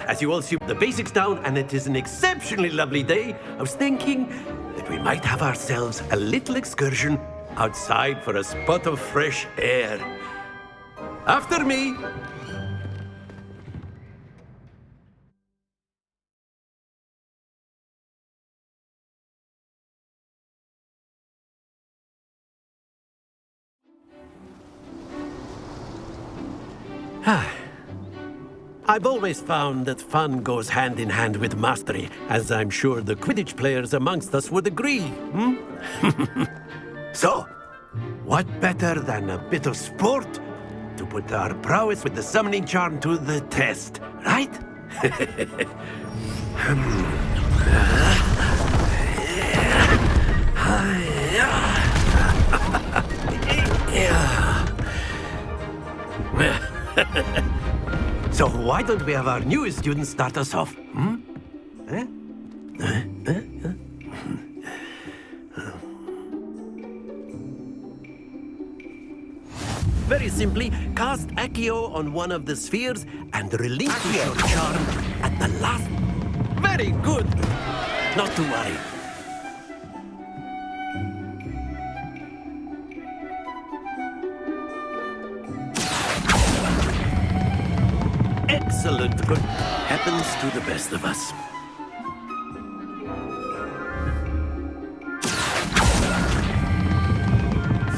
as you all see the basics down, and it is an exceptionally lovely day, I was thinking that we might have ourselves a little excursion outside for a spot of fresh air. After me. I've always found that fun goes hand in hand with mastery, as I'm sure the Quidditch players amongst us would agree, So, what better than a bit of sport to put our prowess with the summoning charm to the test, right? So why don't we have our newest student start us off? Very simply, cast Accio on one of the spheres and relinquish your charm at the last... Very good! Not to worry. Excellent. Good. Happens to the best of us.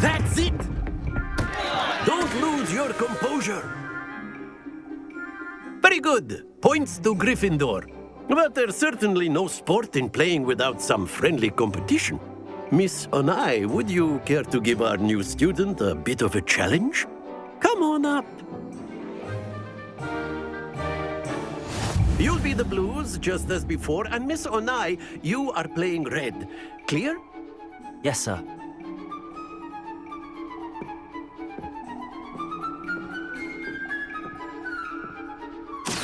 That's it! Don't lose your composure. Very good. Points to Gryffindor. But there's certainly no sport in playing without some friendly competition. Miss Onai, would you care to give our new student a bit of a challenge? Come on up. You'll be the blues, just as before, and Miss Onai, you are playing red. Clear? Yes, sir.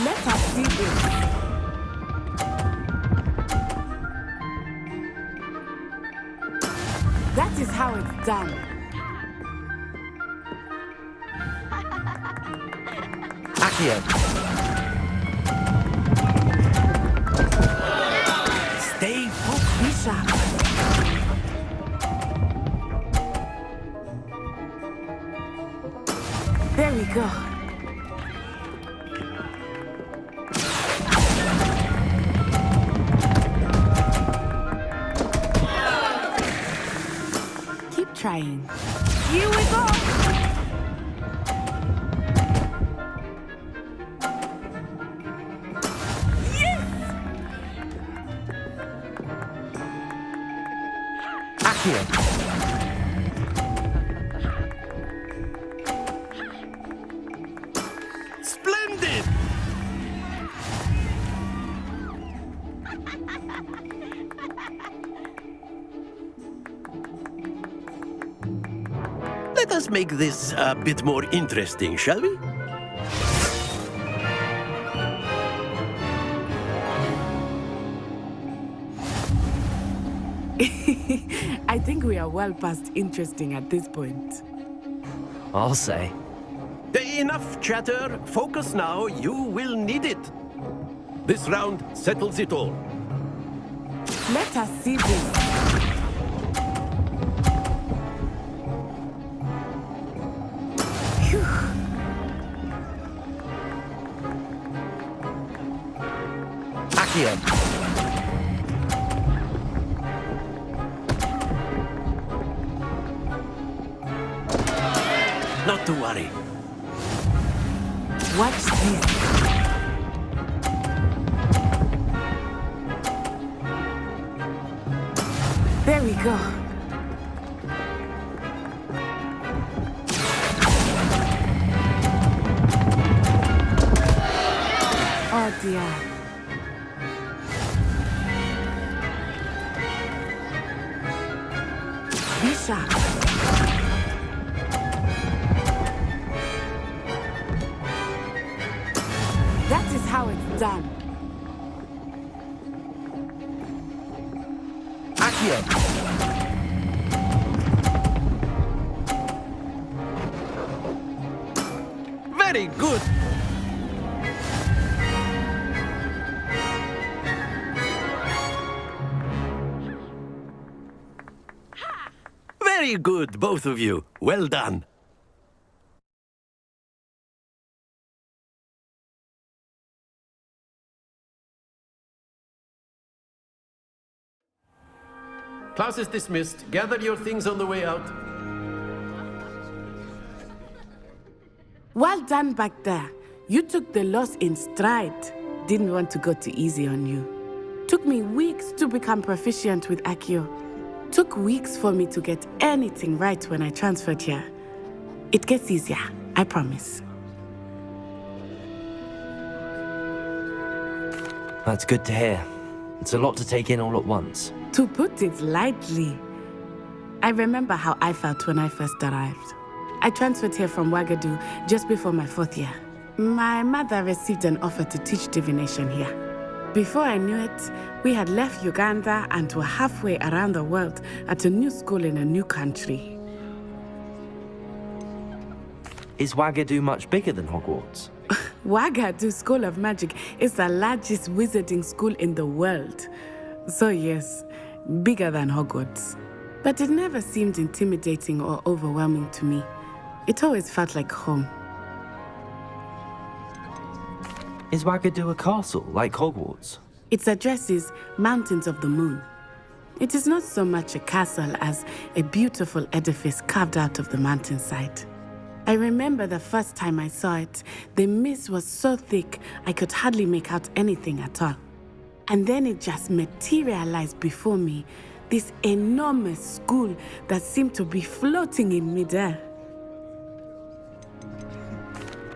Let us see this. That is how it's done. Accio. Stay focused. Be sharp. There we go. Keep trying. Here we go. Splendid! Let us make this a bit more interesting, shall we? I think we are well past interesting at this point. I'll say. Enough chatter. Focus now. You will need it. This round settles it all. Let us see this. Phew. Accio. Not to worry. Watch this. There we go. Oh dear. Be sharp. That is how it's done. Accio. Very good. Very good, both of you. Well done. Class is dismissed. Gather your things on the way out. Well done back there. You took the loss in stride. Didn't want to go too easy on you. Took me weeks to become proficient with Accio. Took weeks for me to get anything right when I transferred here. It gets easier, I promise. That's good to hear. It's a lot to take in all at once. To put it lightly, I remember how I felt when I first arrived. I transferred here from Ouagadougou just before my 4th year. My mother received an offer to teach divination here. Before I knew it, we had left Uganda and were halfway around the world at a new school in a new country. Is Ouagadougou much bigger than Hogwarts? Ouagadougou School of Magic is the largest wizarding school in the world. So yes, bigger than Hogwarts. But it never seemed intimidating or overwhelming to me. It always felt like home. Is Ouagadougou a castle, like Hogwarts? Its address is Mountains of the Moon. It is not so much a castle as a beautiful edifice carved out of the mountainside. I remember the first time I saw it, the mist was so thick I could hardly make out anything at all. And then it just materialized before me, this enormous school that seemed to be floating in midair.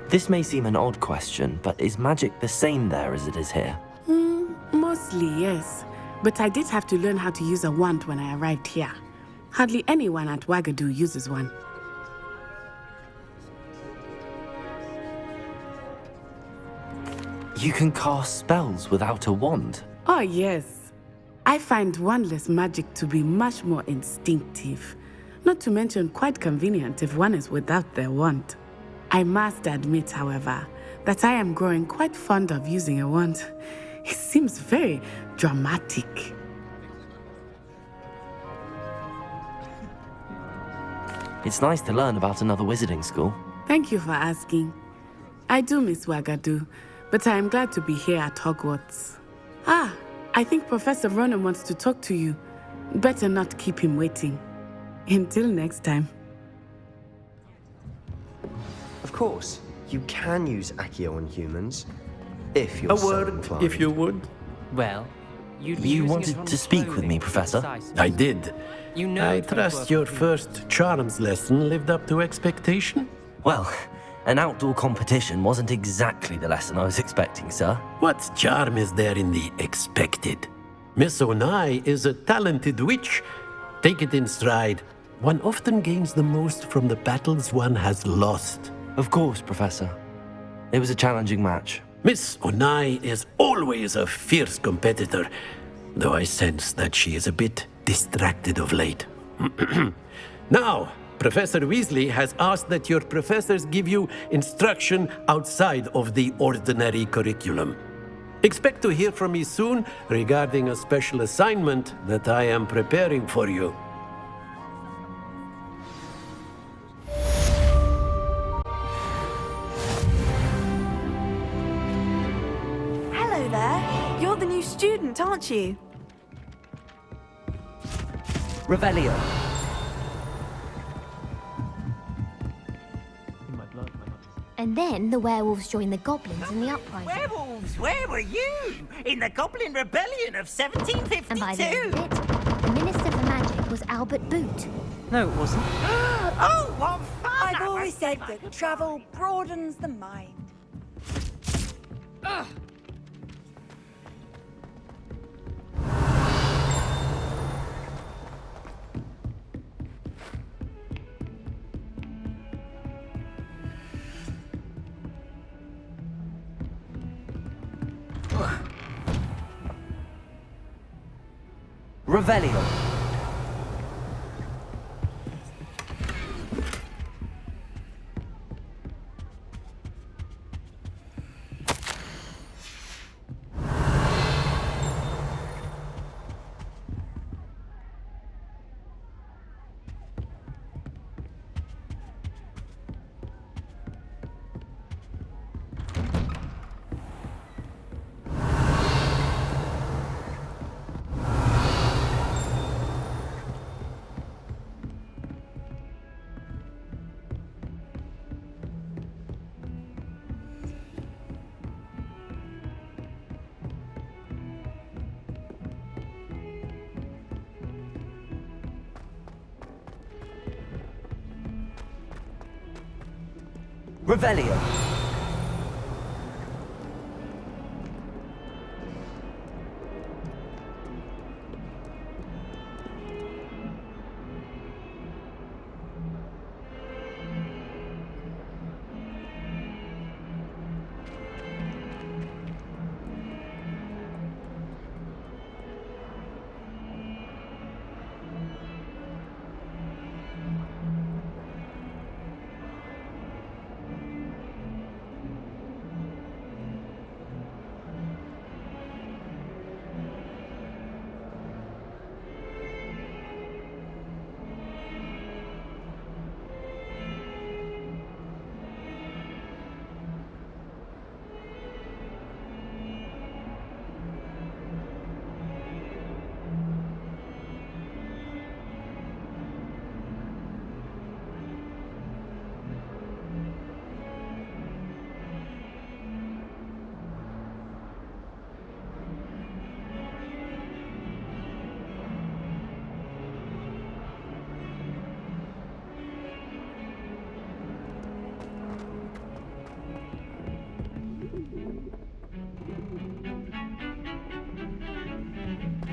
This may seem an odd question, but is magic the same there as it is here? Mostly, yes. But I did have to learn how to use a wand when I arrived here. Hardly anyone at Ouagadougou uses one. You can cast spells without a wand? Oh, yes. I find wandless magic to be much more instinctive. Not to mention quite convenient if one is without their wand. I must admit, however, that I am growing quite fond of using a wand. It seems very dramatic. It's nice to learn about another wizarding school. Thank you for asking. I do miss Ouagadougou, but I am glad to be here at Hogwarts. Ah, I think Professor Ronan wants to talk to you. Better not keep him waiting. Until next time. Of course, you can use Accio on humans, if you're A so word, inclined. if you would. Well, you'd be You using wanted it on to speak with clothing, me, Professor? precisely. I did. You know I it's when it's trust worth your looking. first charms lesson lived up to expectation. Well, an outdoor competition wasn't exactly the lesson I was expecting, sir. What charm is there in the expected? Miss Onai is a talented witch. Take it in stride. One often gains the most from the battles one has lost. Of course, Professor. It was a challenging match. Miss Onai is always a fierce competitor, though I sense that she is a bit distracted of late. Now, Professor Weasley has asked that your professors give you instruction outside of the ordinary curriculum. Expect to hear from me soon regarding a special assignment that I am preparing for you. Hello there. You're the new student, aren't you? Revelio. And then the werewolves joined the goblins in the uprising. Werewolves, where were you? In the Goblin Rebellion of 1752? And by the end of it, the Minister for Magic was Albert Boot. No, it wasn't. Oh, what fun! I've always said that travel broadens the mind. Revelio. Revelio.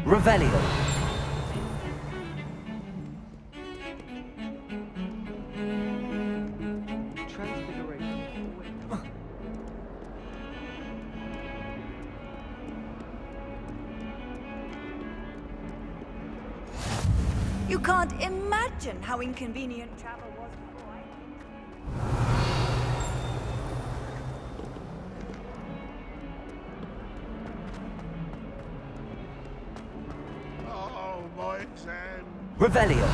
Revelio. You can't imagine how inconvenient travel was before. Oh, my exam. Revelio.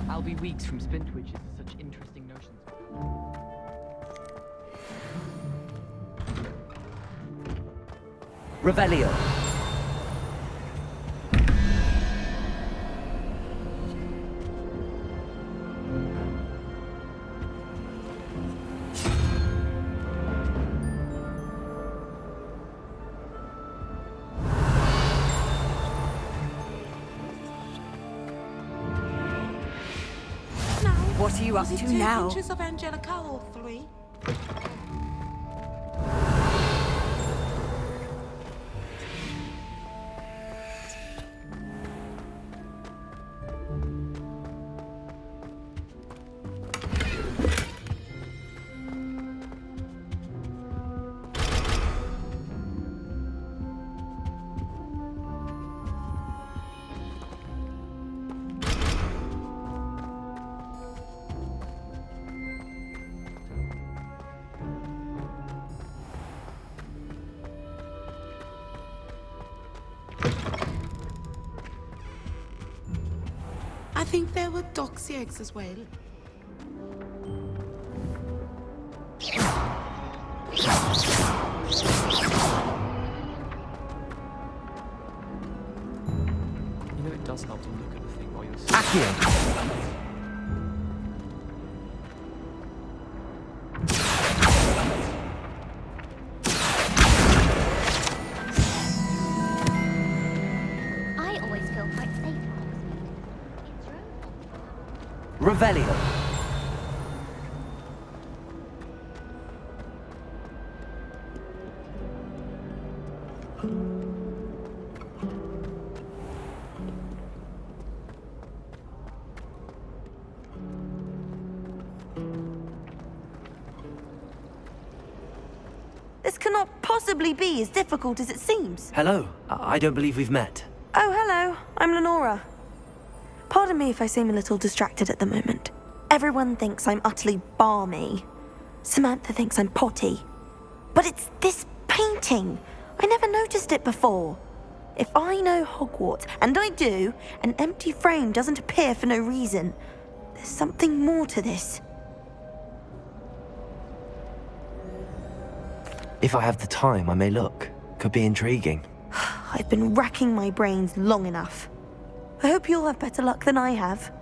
I'll be weeks from Spintwitches with such interesting notions. Revelio. What are you up to now? Pictures of Angelica or 3? I think there were doxy eggs as well. You know it does help to look at the thing while you're Accio. I always feel quite safe at Hogsmeade. It's your own fault. Revelio. This cannot possibly be as difficult as it seems. Hello. I don't believe we've met. Oh, hello. I'm Lenora. Pardon me if I seem a little distracted at the moment. Everyone thinks I'm utterly balmy. Samantha thinks I'm potty. But it's this painting. I never noticed it before. If I know Hogwarts, and I do, an empty frame doesn't appear for no reason. There's something more to this. If I have the time, I may look. could be intriguing. I've been racking my brains long enough. I hope you'll have better luck than I have.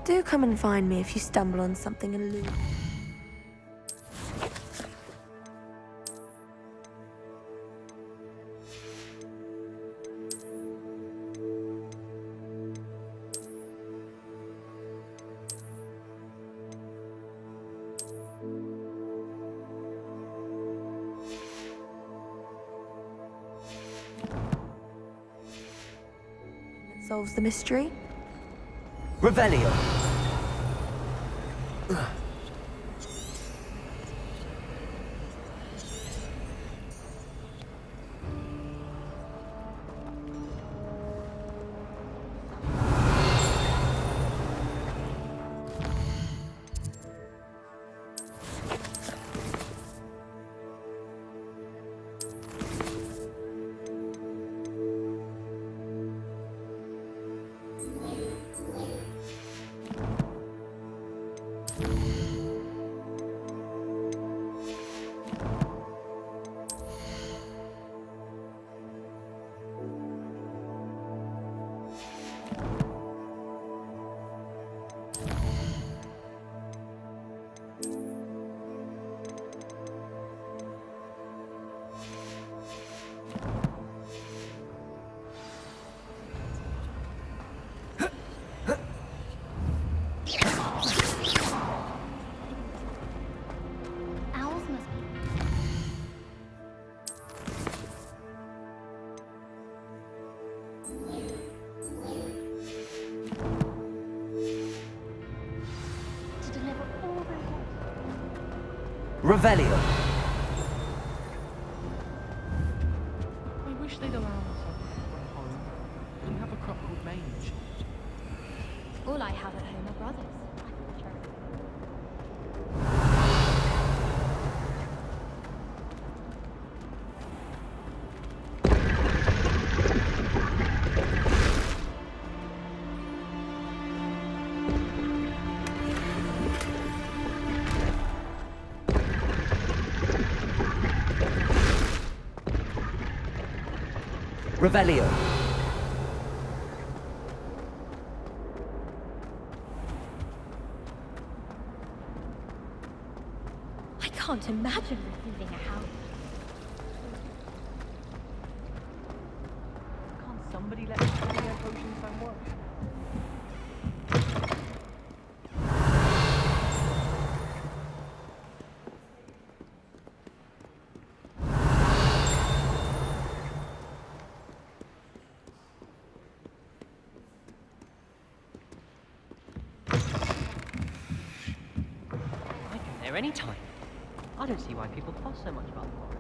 Do come and find me if you stumble on something elusive. Solves the mystery. Revelio. Owls must be. To deliver all the Revelio. I wish they'd allow us from home. We have a crop called Mange. all I have at home are brothers. Revelio. I can't imagine receiving a house. Can't somebody let me try their potions don't work? There any time. I don't see why people fuss so much about the forest.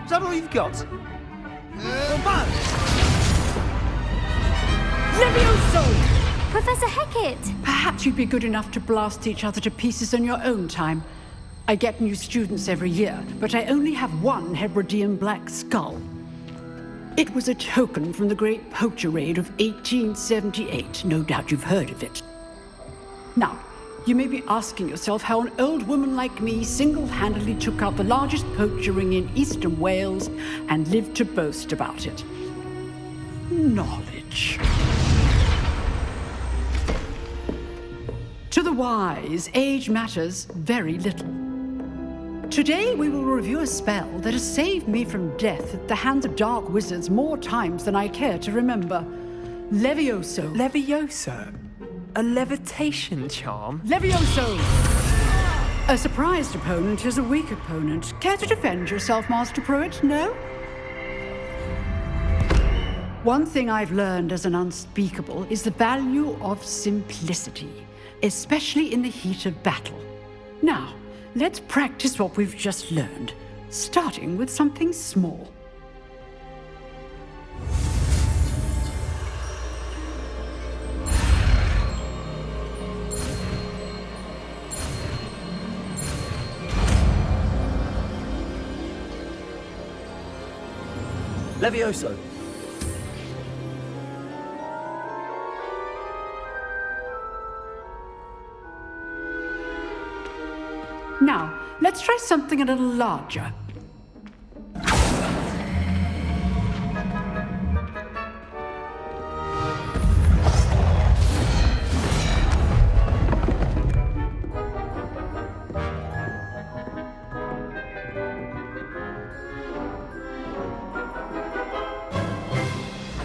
Is that all you've got? Professor Hecat! Perhaps you'd be good enough to blast each other to pieces in your own time. I get new students every year, but I only have one Hebridean black skull. It was a token from the Great Poacher Raid of 1878. No doubt you've heard of it. Now, You may be asking yourself how an old woman like me single-handedly took out the largest poacher ring in eastern Wales and lived to boast about it. Knowledge. To the wise, age matters very little. Today we will review a spell that has saved me from death at the hands of dark wizards more times than I care to remember. Levioso. Levioso? A levitation charm? Levioso! A surprised opponent is a weak opponent. Care to defend yourself, Master Pruitt? No? One thing I've learned as an unspeakable is the value of simplicity, especially in the heat of battle. Now, let's practice what we've just learned, starting with something small. Levioso. Now, let's try something a little larger.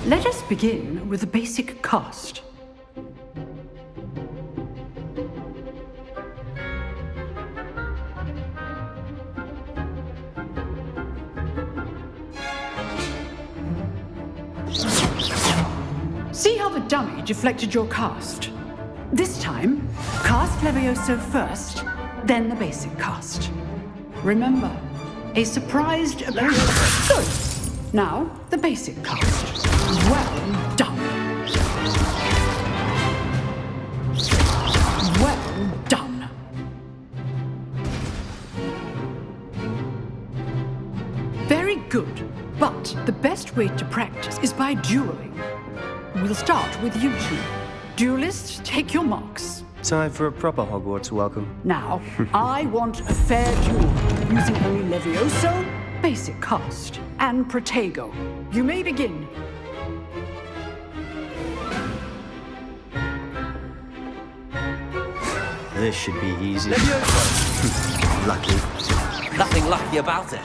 Let us begin with the basic cast. See how the dummy deflected your cast? This time, cast Levioso first, then the basic cast. Remember, a surprised appearance. Good. Now, the basic cast. Well done. Well done. Very good. But the best way to practice is by dueling. We'll start with you two. Duelists, take your marks. Time for a proper Hogwarts welcome. Now, I want a fair duel, using only Levioso, basic cast, and Protego. You may begin. This should be easy. Levioso. Lucky. Nothing lucky about it.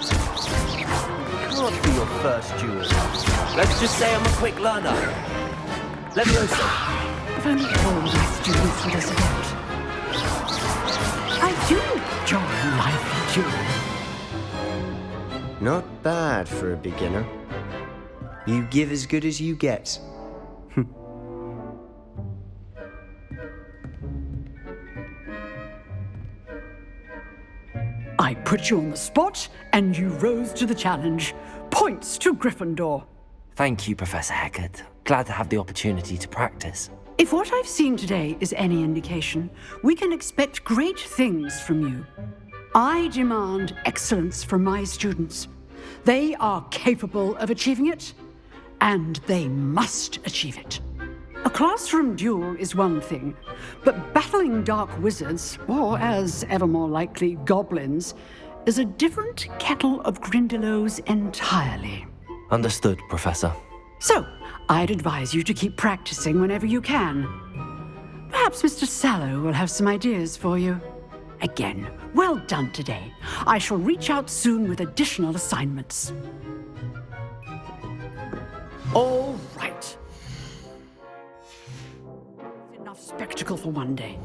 Can't be your first duel. Let's just say I'm a quick learner. Levioso. If only all my students would us about. I do enjoy lively dueling. Not bad for a beginner. You give as good as you get. I put you on the spot, and you rose to the challenge. Points to Gryffindor. Thank you, Professor Hecat. Glad to have the opportunity to practice. If what I've seen today is any indication, we can expect great things from you. I demand excellence from my students. They are capable of achieving it, and they must achieve it. A classroom duel is one thing, but battling dark wizards, or as ever more likely, goblins, is a different kettle of Grindylows entirely. Understood, Professor. So, I'd advise you to keep practicing whenever you can. Perhaps Mr. Sallow will have some ideas for you. Again, well done today. I shall reach out soon with additional assignments. All right. Enough spectacle for one day.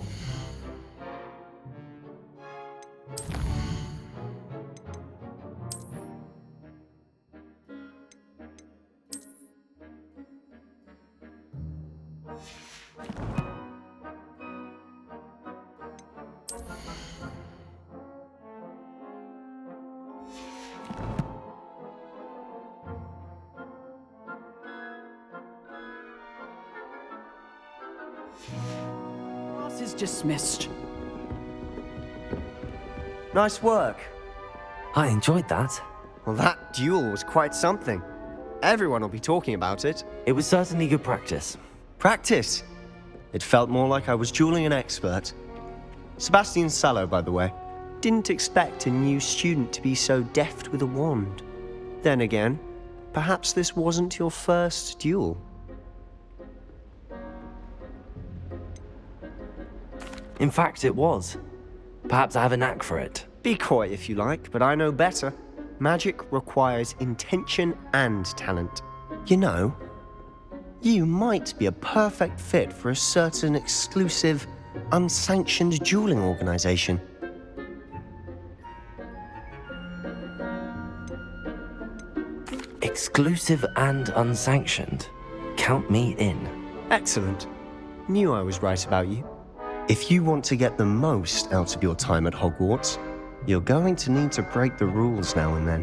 Class is dismissed. Nice work. I enjoyed that. Well, that duel was quite something. Everyone will be talking about it. It was certainly good practice. Practice? It felt more like I was dueling an expert. Sebastian Sallow, by the way. Didn't expect a new student to be so deft with a wand. Then again, perhaps this wasn't your first duel. In fact, it was. Perhaps I have a knack for it. Be coy if you like, but I know better. Magic requires intention and talent. You know, you might be a perfect fit for a certain exclusive, unsanctioned dueling organization. Exclusive and unsanctioned. Count me in. Excellent. Knew I was right about you. If you want to get the most out of your time at Hogwarts, you're going to need to break the rules now and then.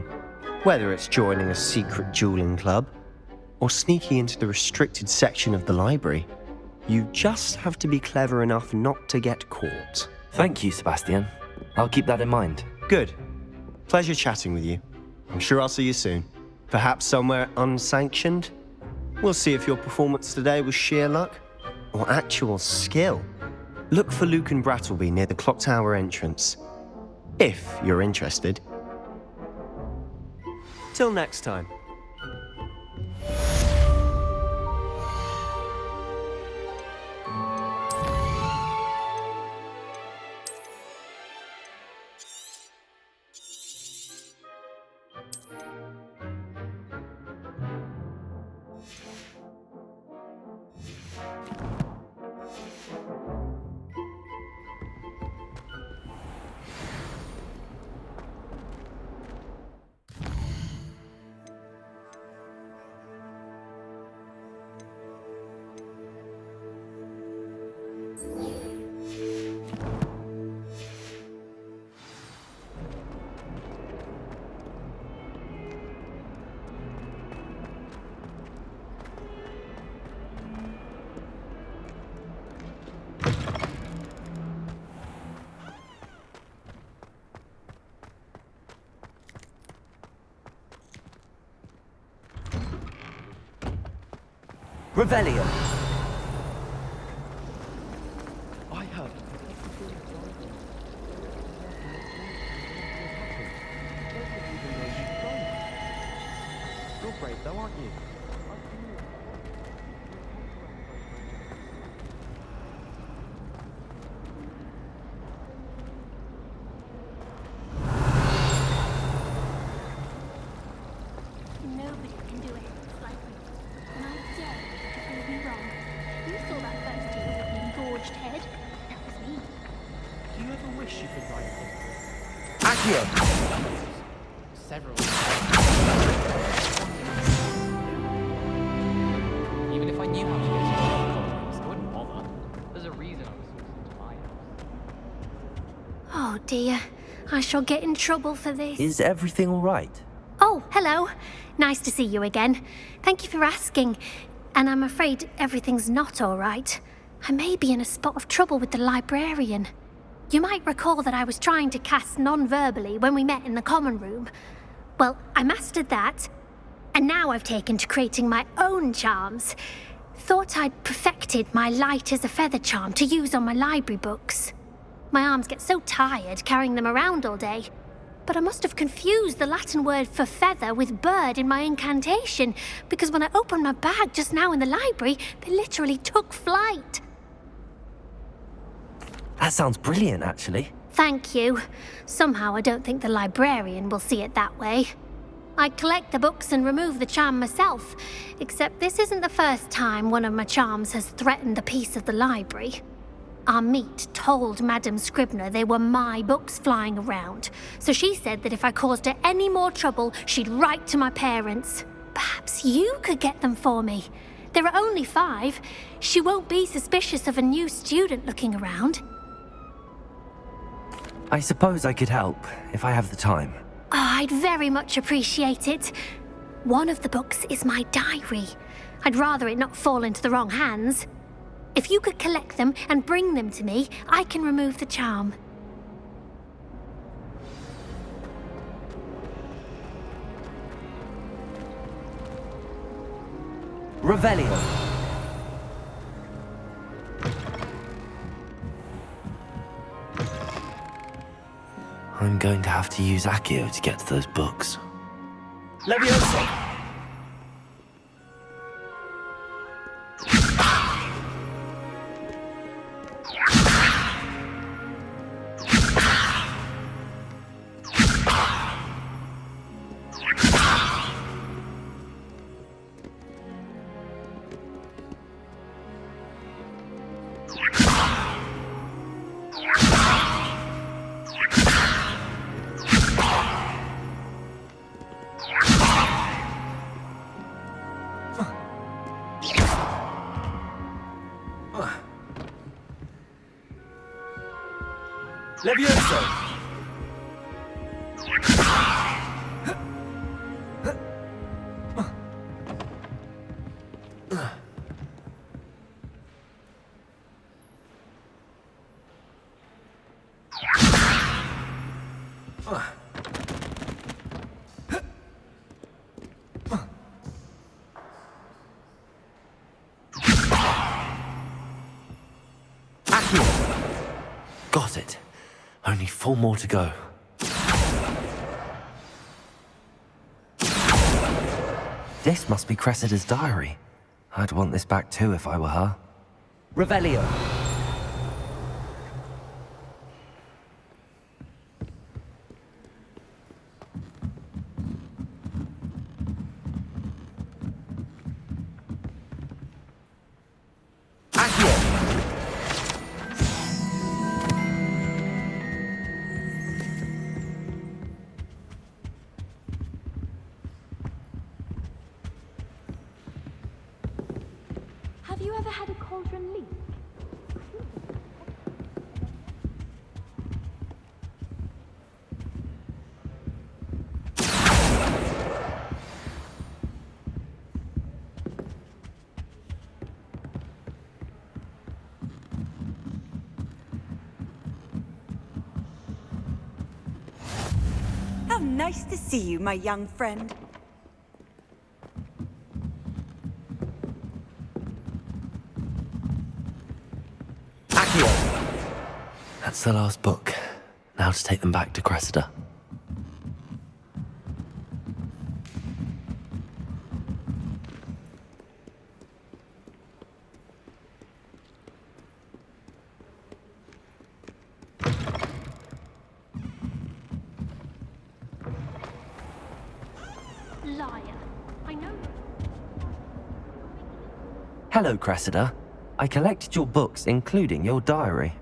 Whether it's joining a secret dueling club, or sneaking into the restricted section of the library, you just have to be clever enough not to get caught. Thank you, Sebastian. I'll keep that in mind. Good. Pleasure chatting with you. I'm sure I'll see you soon. Perhaps somewhere unsanctioned? We'll see if your performance today was sheer luck or actual skill. Look for Luke and Brattleby near the clock tower entrance, if you're interested. Till next time. Revelio! I heard. You're brave though, aren't you? Nobody can do it like me. And I dare you to prove me wrong. You saw that first duel with the engorged head. That was me. Do you ever wish you could write them? Accio! Several. Even if I knew how to get to the Hogwarts, I wouldn't bother. There's a reason I was forced into my house. Oh dear. I shall get in trouble for this. Is everything all right? Oh, hello. Nice to see you again. Thank you for asking. And I'm afraid everything's not all right. I may be in a spot of trouble with the librarian. You might recall that I was trying to cast non-verbally when we met in the common room. Well, I mastered that, and now I've taken to creating my own charms. Thought I'd perfected my light as a feather charm to use on my library books. My arms get so tired carrying them around all day. But I must have confused the Latin word for feather with bird in my incantation, because when I opened my bag just now in the library, they literally took flight. That sounds brilliant, actually. Thank you. Somehow I don't think the librarian will see it that way. I collect the books and remove the charm myself, except this isn't the first time one of my charms has threatened the peace of the library. Our meet told Madame Scribner they were my books flying around, so she said that if I caused her any more trouble, she'd write to my parents. Perhaps you could get them for me. There are only 5. She won't be suspicious of a new student looking around. I suppose I could help, if I have the time. Oh, I'd very much appreciate it. One of the books is my diary. I'd rather it not fall into the wrong hands. If you could collect them and bring them to me, I can remove the charm. Revelio! going to have to use Accio to get to those books. Levioso! Levioso! Got it. Only 4 more to go. This must be Cressida's diary. I'd want this back too if I were her. Revelio. Have you ever had a cauldron leak? How nice to see you, my young friend. That's the last book. Now to take them back to Cressida. Liar. I know. Hello, Cressida. I collected your books, including your diary.